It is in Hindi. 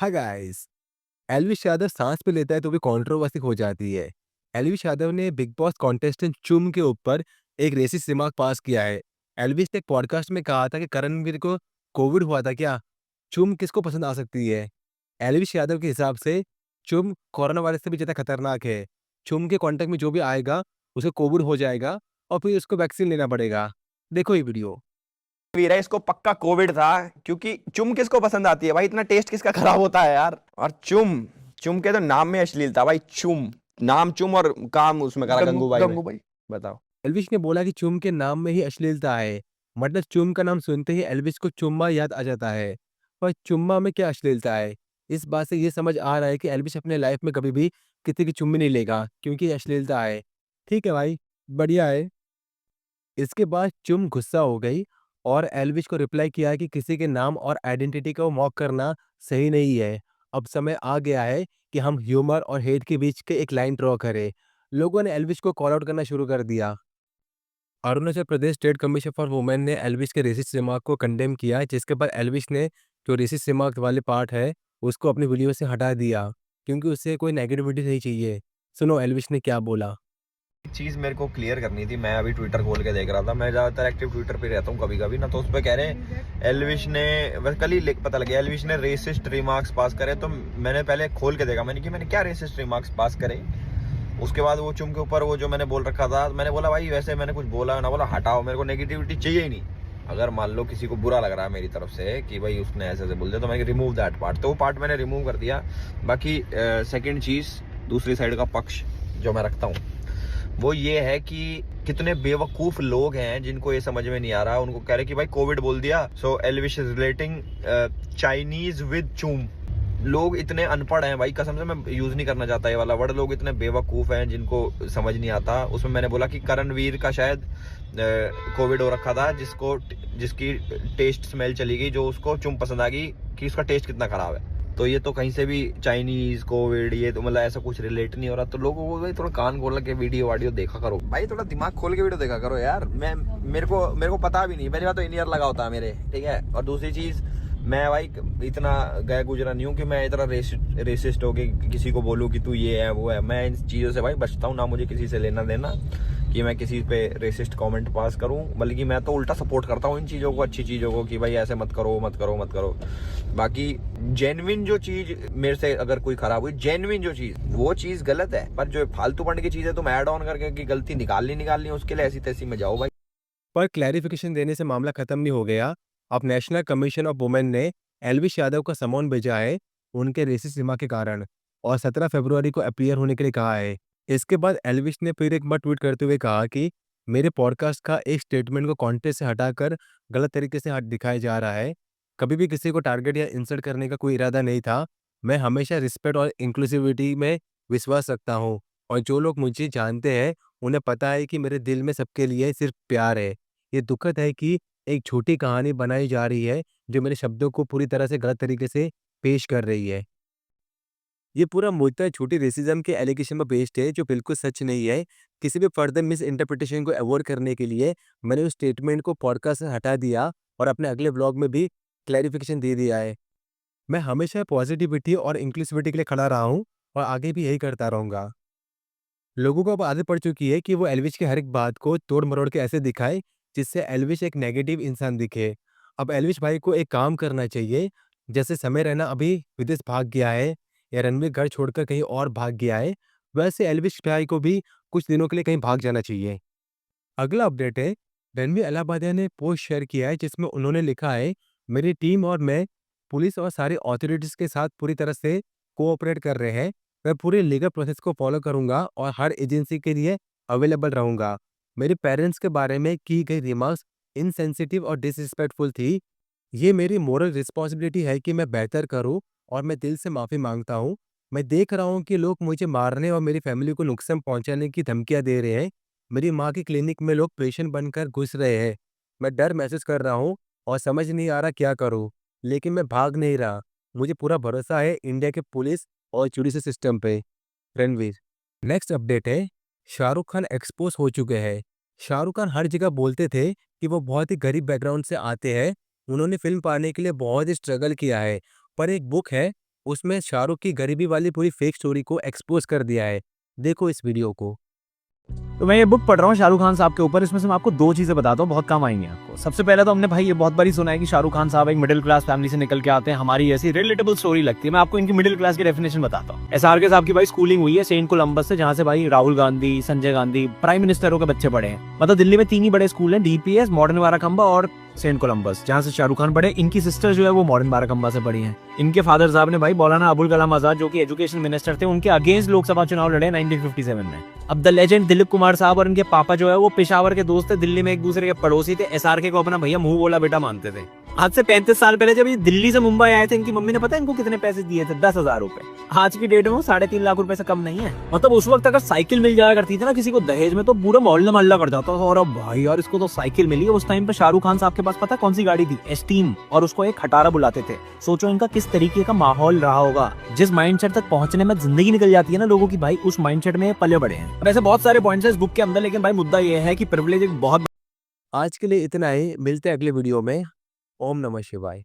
Hi guys. एल्विश यादव सांस पे लेता है तो भी कंट्रोवर्सी हो जाती है। एल्विश यादव ने बिग बॉस कॉन्टेस्टेंट चुम के ऊपर एक रेसिस्ट रिमार्क पास किया है। एल्विश ने एक पॉडकास्ट में कहा था कि करणवीर को कोविड हुआ था क्या? चुम किसको पसंद आ सकती है? एल्विश यादव के हिसाब से चुम कोरोना वायरस से भी ज़्यादा खतरनाक है। चुम के कांटेक्ट में जो भी आएगा उसे कोविड हो जाएगा और फिर उसको वैक्सीन लेना पड़ेगा। देखो ये वीडियो। वीर है, इसको पक्का कोविड था। क्योंकि चुम किसको पसंद आती है भाई? इतना टेस्ट किसका खराब होता है यार। और चुम चुम के तो नाम में अश्लीलता भाई। चुम नाम चुम और काम उसमें करा गंगूबाई में। गंगूबाई। बताओ। एल्विश ने बोला कि चुम के नाम में ही अश्लीलता है। मतलब चुम का नाम सुनते ही एल्विश को चुम्मा याद आ जाता है। पर चुम्मा में क्या अश्लीलता है? इस बात से ये समझ आ रहा है कि एल्विश अपने लाइफ में कभी भी किसी की चुम्मी नहीं लेगा क्योंकि ये अश्लीलता है। ठीक है भाई, बढ़िया है। इसके बाद चुम गुस्सा हो गई और एल्विश को रिप्लाई किया कि किसी के नाम और आइडेंटिटी को मॉक करना सही नहीं है। अब समय आ गया है कि हम ह्यूमर और हेट के बीच के एक लाइन ड्रॉ करें। लोगों ने एल्विश को कॉल आउट करना शुरू कर दिया। Arunachal Pradesh state commission for women ने एल्विश के रेसिस्ट रिमार्क को कंडेम किया, जिसके बाद एल्विश ने जो रेसिस्ट रिमार्क वाले पार्ट है उसको अपनी वीडियो से हटा दिया क्योंकि उसे कोई नेगेटिविटी नहीं चाहिए। सुनो एल्विश ने क्या बोला। एक चीज मेरे को क्लियर करनी थी। मैं अभी ट्विटर खोल के देख रहा था। मैं ज्यादातर एक्टिव ट्विटर पे रहता हूँ कभी कभी ना, तो उस पर कह रहे हैं एल्विश ने, बस कल ही पता लगा एल्विश ने रेसिस्ट रिमार्क्स पास करे। तो मैंने पहले खोल के देखा, मैंने क्या रेसिस्ट रिमार्क्स पास करे। उसके बाद वो चुम के ऊपर वो जो मैंने बोल रखा था, मैंने बोला भाई वैसे मैंने कुछ बोला ना, बोला हटाओ, मेरे को नेगेटिविटी चाहिए ही नहीं। अगर मान लो किसी को बुरा लग रहा है मेरी तरफ से कि भाई उसने ऐसे ऐसे बोल दिया, तो मैंने रिमूव दैट पार्ट, तो वो पार्ट मैंने रिमूव कर दिया। बाकी सेकंड चीज, दूसरी साइड का पक्ष जो मैं रखता हूँ वो ये है कि कितने बेवकूफ लोग हैं जिनको ये समझ में नहीं आ रहा। उनको कह रहे कि भाई कोविड बोल दिया, so Elvish is relating Chinese with Chum. लोग इतने अनपढ़ हैं भाई, कसम से मैं यूज नहीं करना चाहता ये वाला वर्ड। लोग इतने बेवकूफ हैं जिनको समझ नहीं आता। उसमें मैंने बोला कि करणवीर का शायद कोविड हो रखा था, जिसकी टेस्ट स्मेल चली गई, जो उसको चुम पसंद आ गई कि उसका टेस्ट कितना खराब है। तो ये तो कहीं से भी चाइनीज कोविड, ये तो मतलब ऐसा कुछ रिलेट नहीं हो रहा। तो लोगों को भाई थोड़ा कान खोल के वीडियो वाडियो देखा करो भाई, थोड़ा दिमाग खोल के वीडियो देखा करो यार। मेरे को पता भी नहीं, पहली बात तो इन ईयर लगा होता है मेरे, ठीक है। और दूसरी चीज, मैं भाई इतना गया गुजरा नहीं हूँ कि मैं इतना रेसिस्ट हो के किसी को बोलूँ कि तू ये है वो है। मैं इन चीज़ों से भाई बचता हूँ, ना मुझे किसी से लेना देना कि मैं किसी पे रेसिस्ट कमेंट पास करूँ। बल्कि मैं तो उल्टा सपोर्ट करता हूँ इन चीज़ों को, अच्छी चीज़ों को, कि भाई ऐसे मत करो मत करो मत करो। बाकी जेन्युइन जो चीज़ मेरे से अगर कोई खराब हुई, जेन्युइन जो चीज़, वो चीज़ गलत है। पर जो फालतू पढ़ने की चीज़ है तुम ऐड ऑन करके कि गलती निकालनी है, उसके लिए ऐसी तैसी में जाओ भाई। पर क्लैरिफिकेशन देने से मामला खत्म नहीं हो गया। अब नेशनल कमीशन ऑफ वुमेन ने एल्विश यादव का समन भेजा है उनके रेसिस्ट रिमार्क के कारण और 17 फरवरी को अपीयर होने के लिए कहा है। इसके बाद एल्विश ने फिर एक बार ट्वीट करते हुए कहा कि मेरे पॉडकास्ट का एक स्टेटमेंट को कॉन्टेक्स्ट से हटाकर गलत तरीके से हट दिखाया जा रहा है। कभी भी किसी को टारगेट या इंसल्ट करने का कोई इरादा नहीं था। मैं हमेशा रिस्पेक्ट और इंक्लूसिविटी में विश्वास रखता हूँ और जो लोग मुझे जानते हैं उन्हें पता है कि मेरे दिल में सबके लिए सिर्फ प्यार है। ये दुखद है कि एक झूठी कहानी बनाई जा रही है जो मेरे शब्दों को पूरी तरह से गलत तरीके से पेश कर रही है। ये पूरा मुद्दा झूठी रेसिज्म के एलिगेशन पर बेस्ड है जो बिल्कुल सच नहीं है। किसी भी फर्दर मिस इंटरप्रिटेशन को अवॉइड करने के लिए मैंने उस स्टेटमेंट को पॉडकास्ट से हटा दिया और अपने अगले व्लॉग में भी क्लैरिफिकेशन दे दिया है। मैं हमेशा पॉजिटिविटी और इंक्लूसिविटी के लिए खड़ा रहा हूँ और आगे भी यही करता रहूंगा। लोगों को अब आदत पड़ चुकी है कि वो एल्विश की हर एक बात को तोड़-मरोड़ के ऐसे दिखाए, जिससे एल्विश एक नेगेटिव इंसान दिखे। अब एल्विश भाई को एक काम करना चाहिए, जैसे समय रैना अभी विदेश भाग गया है या रणवीर घर छोड़कर कहीं और भाग गया है, वैसे एल्विश भाई को भी कुछ दिनों के लिए कहीं भाग जाना चाहिए। अगला अपडेट है, रणवीर अलाहाबादिया ने पोस्ट शेयर किया है जिसमें उन्होंने लिखा है, मेरी टीम और मैं पुलिस और सारी अथॉरिटीज़ के साथ पूरी तरह से कोऑपरेट कर रहे हैं। मैं पूरे लीगल प्रोसेस को फॉलो करूंगा और हर एजेंसी के लिए अवेलेबल रहूंगा। मेरे पेरेंट्स के बारे में की गई रिमार्क्स इनसेंसिटिव और डिसरिस्पेक्टफुल थी। ये मेरी मोरल रिस्पॉन्सिबिलिटी है कि मैं बेहतर करूं और मैं दिल से माफ़ी मांगता हूं। मैं देख रहा हूं कि लोग मुझे मारने और मेरी फैमिली को नुकसान पहुंचाने की धमकियां दे रहे हैं। मेरी माँ की क्लिनिक में लोग पेशेंट बनकर घुस रहे हैं। मैं डर महसूस कर रहा हूँ और समझ नहीं आ रहा क्या करूँ, लेकिन मैं भाग नहीं रहा। मुझे पूरा भरोसा है इंडिया के पुलिस और जुडिशल सिस्टम पे। रणवीर। नेक्स्ट अपडेट है, शाहरुख खान एक्सपोज हो चुके हैं। शाहरुख खान हर जगह बोलते थे कि वो बहुत ही गरीब बैकग्राउंड से आते हैं। उन्होंने फिल्म पाने के लिए बहुत ही स्ट्रगल किया है। पर एक बुक है उसमें शाहरुख की गरीबी वाली पूरी फेक स्टोरी को एक्सपोज कर दिया है। देखो इस वीडियो को। तो मैं ये बुक पढ़ रहा हूँ शाहरुख खान साहब के ऊपर। इसमें से मैं आपको 2 चीजें बताता हूँ, बहुत काम आएंगी आपको। सबसे पहले तो हमने भाई ये बहुत बारी सुना है कि शाहरुख खान साहब एक मिडिल क्लास फैमिली से निकल के आते हैं, हमारी ऐसी रिलेटेबल स्टोरी लगती है। मैं आपको इनकी मिडिल क्लास की डेफिनेशन बताता हूँ। SRK साहब की भाई स्कूलिंग हुई है सेंट कोलंबस से, जहाँ से भाई राहुल गांधी, संजय गांधी, प्राइम मिनिस्टरों के बच्चे पढ़े हैं। मतलब दिल्ली में 3 ही बड़े स्कूल हैं, DPS, मॉडर्न वाराखंबा और सेंट कोलंबस, जहाँ से शाहरुख खान पढ़े। इनकी सिस्टर जो है वो मॉडर्न वाराखंबा से पढ़ी है। इनके फादर साहब ने भाई मौलाना अबुल कलाम आजाद, जो कि एजुकेशन मिनिस्टर थे, उनके अगेंस्ट लोकसभा चुनाव लड़े 1957 में। अब द लेजेंड दिलीप कुमार साहब और इनके पापा जो है वो पेशावर के दोस्त थे, दिल्ली में एक दूसरे के पड़ोसी थे। SRK को अपना भैया मुंह बोला बेटा मानते थे। आज से 35 साल पहले जब ये दिल्ली से मुंबई आए थे, इनकी मम्मी ने पता है इनको कितने पैसे दिए थे? 10,000 रुपए। आज की डेट में वो 3.5 लाख रुपए से कम नहीं है। मतलब उस वक्त अगर साइकिल मिल जाया करती थी ना किसी को दहेज में, तो पूरा मोहल्ला महल्ला कर जाता था। और अब भाई यार इसको तो साइकिल मिली है। उस टाइम पे शाहरुख खान साहब के पास पता कौन सी गाड़ी थी? एस्टीम, और उसको एक खटारा बुलाते थे। सोचो इनका किस तरीके का माहौल रहा होगा। जिस माइंडसेट तक पहुंचने में जिंदगी निकल जाती है ना लोगों की, भाई उस माइंडसेट में पले बड़े हैं। अब ऐसे बहुत सारे पॉइंट्स हैं इस बुक के अंदर, लेकिन भाई मुद्दा ये है कि प्रिविलेज एक बहुत आज के लिए इतना ही, मिलते हैं अगले वीडियो में। ओम नमः शिवाय।